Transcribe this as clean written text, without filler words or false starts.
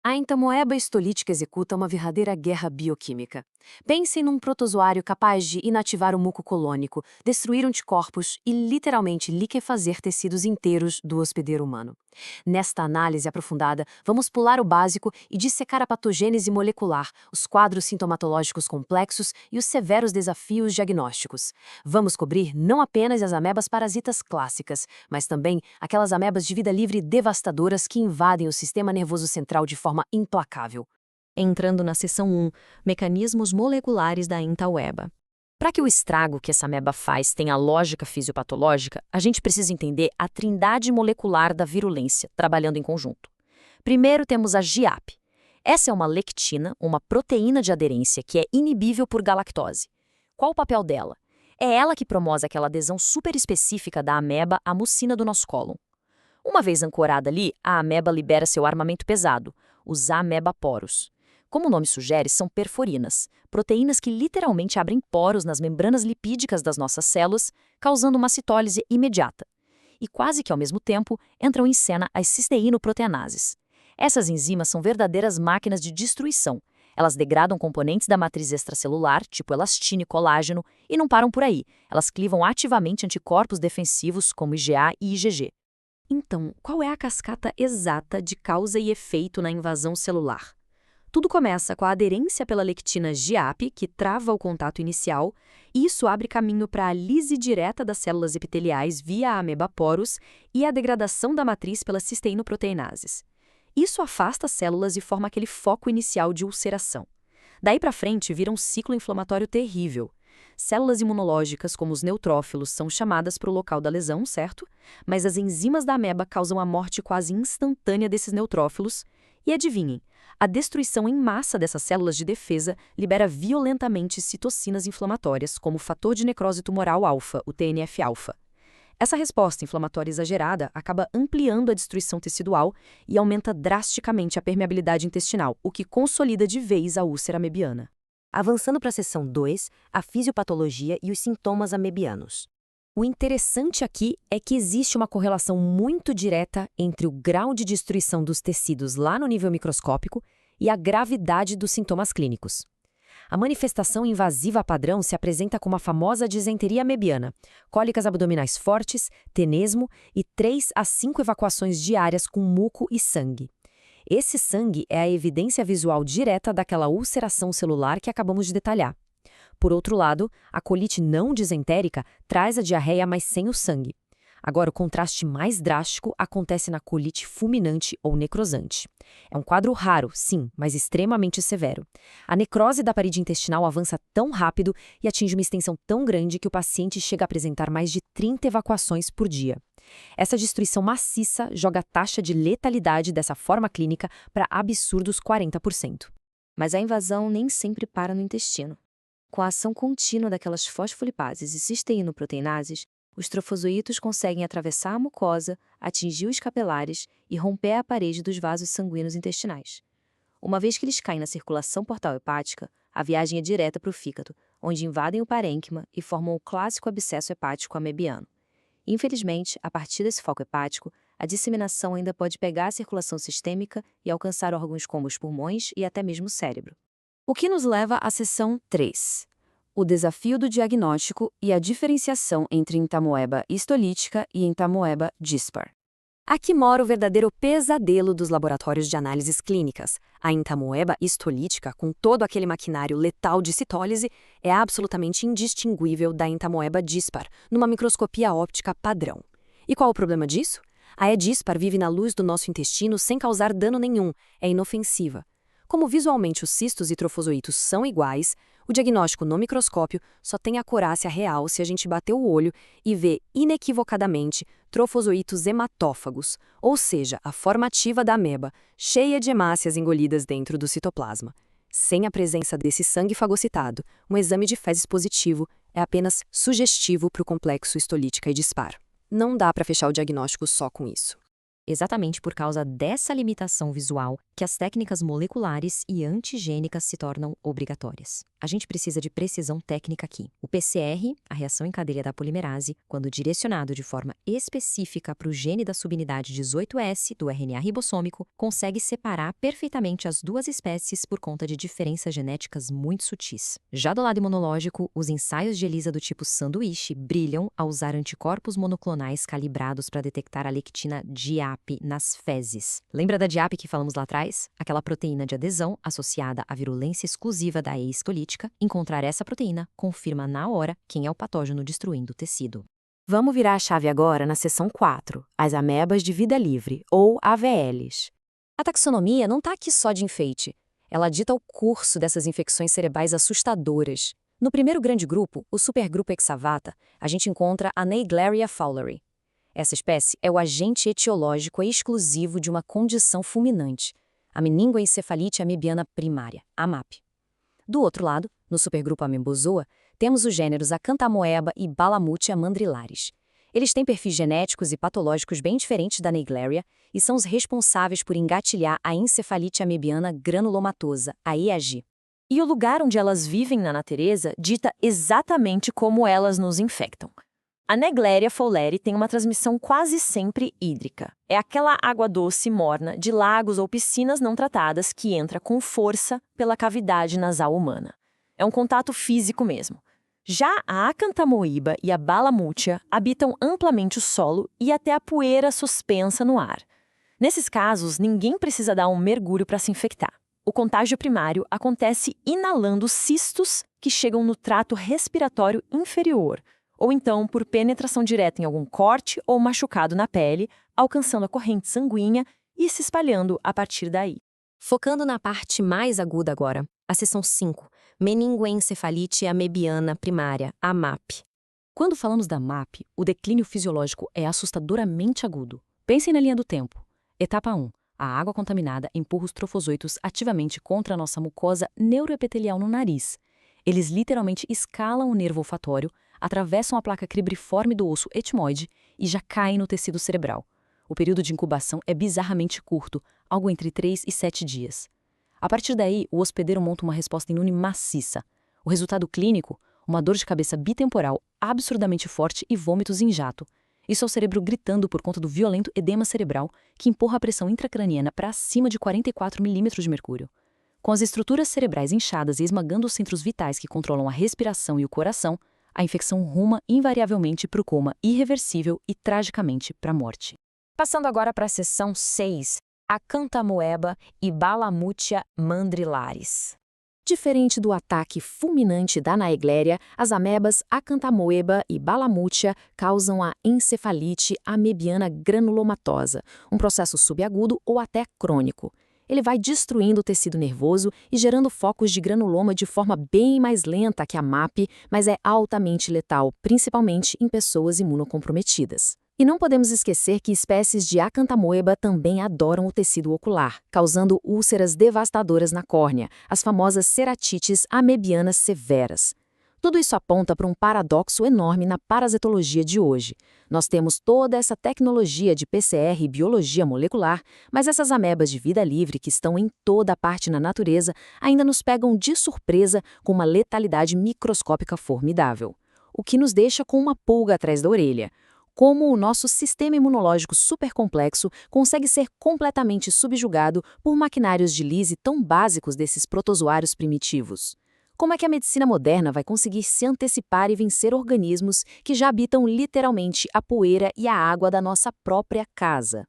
A entamoeba histolítica executa uma verdadeira guerra bioquímica. Pensem num protozoário capaz de inativar o muco colônico, destruir anticorpos e literalmente liquefazer tecidos inteiros do hospedeiro humano. Nesta análise aprofundada, vamos pular o básico e dissecar a patogênese molecular, os quadros sintomatológicos complexos e os severos desafios diagnósticos. Vamos cobrir não apenas as amebas parasitas clássicas, mas também aquelas amebas de vida livre devastadoras que invadem o sistema nervoso central de forma implacável. Entrando na seção 1, mecanismos moleculares da entamoeba. Para que o estrago que essa ameba faz tenha lógica fisiopatológica, a gente precisa entender a trindade molecular da virulência, trabalhando em conjunto. Primeiro temos a GIAP. Essa é uma lectina, uma proteína de aderência que é inibível por galactose. Qual o papel dela? É ela que promove aquela adesão superespecífica da ameba à mucina do nosso cólon. Uma vez ancorada ali, a ameba libera seu armamento pesado, os amebaporos. Como o nome sugere, são perforinas, proteínas que literalmente abrem poros nas membranas lipídicas das nossas células, causando uma citólise imediata. E quase que ao mesmo tempo, entram em cena as cisteínoproteinases. Essas enzimas são verdadeiras máquinas de destruição. Elas degradam componentes da matriz extracelular, tipo elastina e colágeno, e não param por aí. Elas clivam ativamente anticorpos defensivos como IgA e IgG. Então, qual é a cascata exata de causa e efeito na invasão celular? Tudo começa com a aderência pela lectina GIAP, que trava o contato inicial, e isso abre caminho para a lise direta das células epiteliais via amebaporos e a degradação da matriz pelas cisteínoproteinases. Isso afasta as células e forma aquele foco inicial de ulceração. Daí para frente vira um ciclo inflamatório terrível. Células imunológicas, como os neutrófilos, são chamadas para o local da lesão, certo? Mas as enzimas da ameba causam a morte quase instantânea desses neutrófilos. E adivinhem, a destruição em massa dessas células de defesa libera violentamente citocinas inflamatórias, como o fator de necrose tumoral alfa, o TNF-alfa. Essa resposta inflamatória exagerada acaba ampliando a destruição tecidual e aumenta drasticamente a permeabilidade intestinal, o que consolida de vez a úlcera amebiana. Avançando para a seção 2, a fisiopatologia e os sintomas amebianos. O interessante aqui é que existe uma correlação muito direta entre o grau de destruição dos tecidos lá no nível microscópico e a gravidade dos sintomas clínicos. A manifestação invasiva padrão se apresenta como a famosa disenteria amebiana, cólicas abdominais fortes, tenesmo e 3 a 5 evacuações diárias com muco e sangue. Esse sangue é a evidência visual direta daquela ulceração celular que acabamos de detalhar. Por outro lado, a colite não disentérica traz a diarreia, mas sem o sangue. Agora, o contraste mais drástico acontece na colite fulminante ou necrosante. É um quadro raro, sim, mas extremamente severo. A necrose da parede intestinal avança tão rápido e atinge uma extensão tão grande que o paciente chega a apresentar mais de 30 evacuações por dia. Essa destruição maciça joga a taxa de letalidade dessa forma clínica para absurdos 40%. Mas a invasão nem sempre para no intestino. Com a ação contínua daquelas fosfolipases e cisteínoproteinases, os trofozoítos conseguem atravessar a mucosa, atingir os capilares e romper a parede dos vasos sanguíneos intestinais. Uma vez que eles caem na circulação portal hepática, a viagem é direta para o fígado, onde invadem o parênquima e formam o clássico abscesso hepático amebiano. Infelizmente, a partir desse foco hepático, a disseminação ainda pode pegar a circulação sistêmica e alcançar órgãos como os pulmões e até mesmo o cérebro. O que nos leva à seção 3. O desafio do diagnóstico e a diferenciação entre entamoeba histolítica e entamoeba dispar. Aqui mora o verdadeiro pesadelo dos laboratórios de análises clínicas. A entamoeba histolítica, com todo aquele maquinário letal de citólise, é absolutamente indistinguível da entamoeba dispar, numa microscopia óptica padrão. E qual o problema disso? A E. dispar vive na luz do nosso intestino sem causar dano nenhum, é inofensiva. Como visualmente os cistos e trofozoítos são iguais, o diagnóstico no microscópio só tem acurácia real se a gente bater o olho e ver inequivocadamente trofozoítos hematófagos, ou seja, a forma ativa da ameba, cheia de hemácias engolidas dentro do citoplasma. Sem a presença desse sangue fagocitado, um exame de fezes positivo é apenas sugestivo para o complexo histolítica e dispar. Não dá para fechar o diagnóstico só com isso. Exatamente por causa dessa limitação visual que as técnicas moleculares e antigênicas se tornam obrigatórias. A gente precisa de precisão técnica aqui. O PCR, a reação em cadeia da polimerase, quando direcionado de forma específica para o gene da subunidade 18S do RNA ribossômico, consegue separar perfeitamente as duas espécies por conta de diferenças genéticas muito sutis. Já do lado imunológico, os ensaios de ELISA do tipo sanduíche brilham ao usar anticorpos monoclonais calibrados para detectar a lectina DIAP nas fezes. Lembra da DIAP que falamos lá atrás? Aquela proteína de adesão associada à virulência exclusiva da E. escolítica. Encontrar essa proteína confirma na hora quem é o patógeno destruindo o tecido. Vamos virar a chave agora na seção 4, as amebas de vida livre, ou AVLs. A taxonomia não está aqui só de enfeite. Ela dita o curso dessas infecções cerebrais assustadoras. No primeiro grande grupo, o supergrupo Hexavata, a gente encontra a Naegleria fowleri. Essa espécie é o agente etiológico exclusivo de uma condição fulminante, a meningoencefalite amebiana primária, AMAP. Do outro lado, no supergrupo Amebozoa, temos os gêneros Acanthamoeba e Balamutia mandrilaris. Eles têm perfis genéticos e patológicos bem diferentes da Naegleria e são os responsáveis por engatilhar a encefalite amebiana granulomatosa, a EAG. E o lugar onde elas vivem na natureza dita exatamente como elas nos infectam. A Naegleria fowleri tem uma transmissão quase sempre hídrica. É aquela água doce morna de lagos ou piscinas não tratadas que entra com força pela cavidade nasal humana. É um contato físico mesmo. Já a Acanthamoeba e a Balamutia habitam amplamente o solo e até a poeira suspensa no ar. Nesses casos, ninguém precisa dar um mergulho para se infectar. O contágio primário acontece inalando cistos que chegam no trato respiratório inferior, ou então por penetração direta em algum corte ou machucado na pele, alcançando a corrente sanguínea e se espalhando a partir daí. Focando na parte mais aguda agora, a seção 5, meningoencefalite amebiana primária, AMAP. Quando falamos da MAP, o declínio fisiológico é assustadoramente agudo. Pensem na linha do tempo. Etapa 1. A água contaminada empurra os trofozoitos ativamente contra a nossa mucosa neuroepitelial no nariz. Eles literalmente escalam o nervo olfatório, atravessam a placa cribriforme do osso etmoide e já caem no tecido cerebral. O período de incubação é bizarramente curto, algo entre 3 e 7 dias. A partir daí, o hospedeiro monta uma resposta imune maciça. O resultado clínico? Uma dor de cabeça bitemporal absurdamente forte e vômitos em jato. Isso é o cérebro gritando por conta do violento edema cerebral que empurra a pressão intracraniana para acima de 44 milímetros de mercúrio. Com as estruturas cerebrais inchadas e esmagando os centros vitais que controlam a respiração e o coração, a infecção ruma invariavelmente para o coma irreversível e, tragicamente, para a morte. Passando agora para a seção 6, Acanthamoeba e Balamutia mandrilaris. Diferente do ataque fulminante da Naegleria, as amebas Acanthamoeba e Balamutia causam a encefalite amebiana granulomatosa, um processo subagudo ou até crônico. Ele vai destruindo o tecido nervoso e gerando focos de granuloma de forma bem mais lenta que a MAP, mas é altamente letal, principalmente em pessoas imunocomprometidas. E não podemos esquecer que espécies de Acanthamoeba também adoram o tecido ocular, causando úlceras devastadoras na córnea, as famosas ceratites amebianas severas. Tudo isso aponta para um paradoxo enorme na parasitologia de hoje. Nós temos toda essa tecnologia de PCR e biologia molecular, mas essas amebas de vida livre que estão em toda a parte na natureza ainda nos pegam de surpresa com uma letalidade microscópica formidável. O que nos deixa com uma pulga atrás da orelha. Como o nosso sistema imunológico supercomplexo consegue ser completamente subjugado por maquinários de lise tão básicos desses protozoários primitivos? Como é que a medicina moderna vai conseguir se antecipar e vencer organismos que já habitam literalmente a poeira e a água da nossa própria casa?